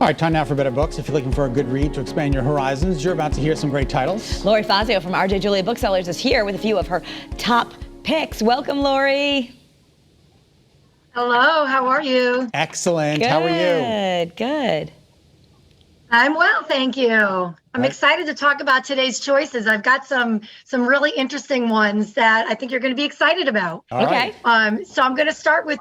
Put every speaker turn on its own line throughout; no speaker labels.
All right, time now for Better Books. If you're looking for a good read to expand your horizons, you're about to hear some great titles.
Lori Fazio from RJ Julia Booksellers is here with a few of her top picks. Welcome, Lori.
Hello, how are you?
Excellent.
Good,
How are you?
Good.
I'm well, thank you. I'm excited to talk about today's choices. I've got some really interesting ones that I think you're going to be excited about.
All right.
So I'm going to start with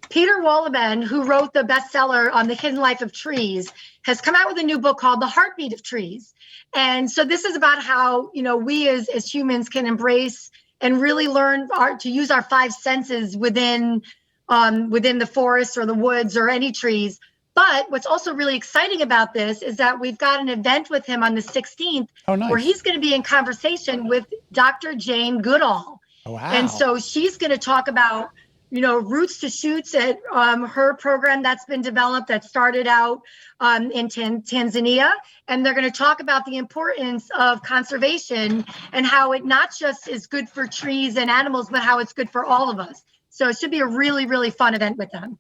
Peter Wohlleben, who wrote the bestseller on The Hidden Life of Trees, has come out with a new book called The Heartbeat of Trees. And so this is about how, we as humans can embrace and really learn to use our five senses within the forest or the woods or any trees. But what's also really exciting about this is that we've got an event with him on the 16th where he's going to be in conversation with Dr. Jane Goodall.
Oh, wow.
And so she's going to talk about, roots to shoots at her program that's been developed that started out in Tanzania. And they're going to talk about the importance of conservation and how it not just is good for trees and animals, but how it's good for all of us. So it should be a really, really fun event with them.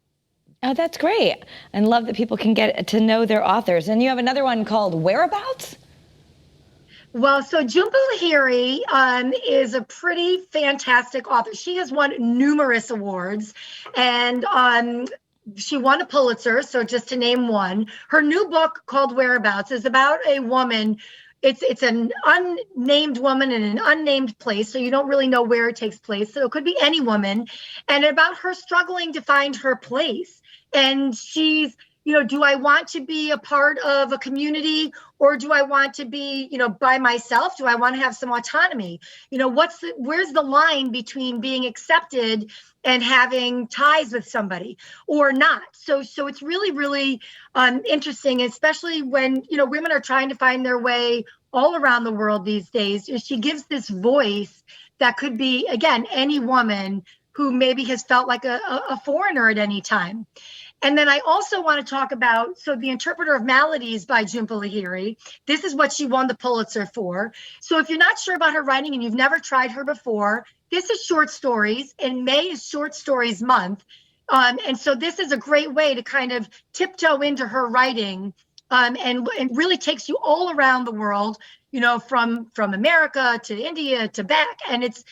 Oh, that's great. And love that people can get to know their authors. And you have another one called Whereabouts?
Well, so Jhumpa Lahiri is a pretty fantastic author. She has won numerous awards, and she won a Pulitzer, so just to name one. Her new book called Whereabouts is about a woman. It's an unnamed woman in an unnamed place, so you don't really know where it takes place. So it could be any woman, and about her struggling to find her place. And she's, do I want to be a part of a community, or do I want to be, by myself? Do I want to have some autonomy? Where's the line between being accepted and having ties with somebody or not? So it's really, really interesting, especially when, women are trying to find their way all around the world these days. She gives this voice that could be, again, any woman who maybe has felt like a foreigner at any time. And then I also want to talk about, The Interpreter of Maladies by Jhumpa Lahiri. This is what she won the Pulitzer for. So if you're not sure about her writing and you've never tried her before, this is short stories, and May is Short Stories Month. And so this is a great way to kind of tiptoe into her writing, and really takes you all around the world, from America to India to back. And it's,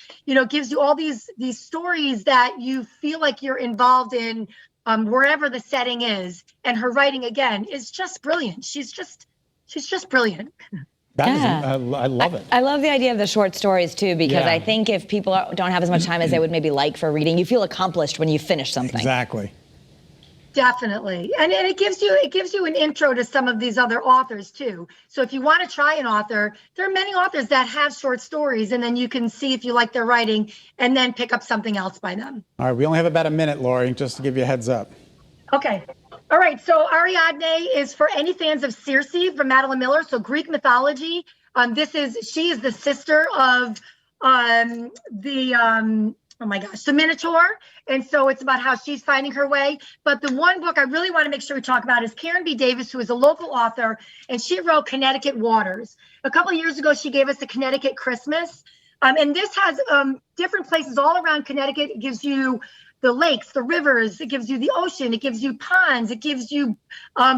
gives you all these stories that you feel like you're involved in, wherever the setting is. And her writing, again, is just brilliant. She's just brilliant.
I love it.
I love the idea of the short stories too, because I think if people don't have as much time as they would maybe like for reading, you feel accomplished when you finish something.
Exactly.
Definitely. And it gives you an intro to some of these other authors too. So if you want to try an author, there are many authors that have short stories, and then you can see if you like their writing and then pick up something else by them.
All right, we only have about a minute, Lori, just to give you a heads up.
Okay. All right. So Ariadne is for any fans of Circe from Madeline Miller. So Greek mythology. She is the sister of the Minotaur. And so it's about how she's finding her way. But the one book I really want to make sure we talk about is Karen B. Davis, who is a local author, and she wrote Connecticut Waters. A couple of years ago, she gave us a Connecticut Christmas. And this has different places all around Connecticut. It gives you the lakes, the rivers, it gives you the ocean, it gives you ponds, it gives you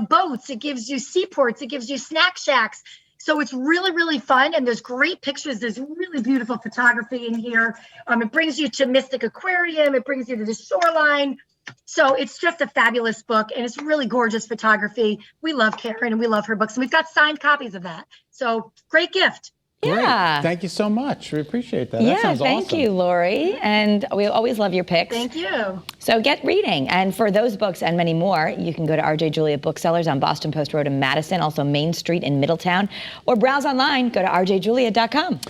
boats, it gives you seaports, it gives you snack shacks. So it's really, really fun. And there's great pictures. There's really beautiful photography in here. It brings you to Mystic Aquarium. It brings you to the shoreline. So it's just a fabulous book, and it's really gorgeous photography. We love Karen, and we love her books. And we've got signed copies of that. So great gift.
Yeah.
Great. Thank you so much. We appreciate that. That sounds
thank
awesome.
you, Lori. And we always love your picks.
Thank you.
So get reading. And for those books and many more, you can go to RJ Julia Booksellers on Boston Post Road in Madison, also Main Street in Middletown, or browse online. Go to rjjulia.com.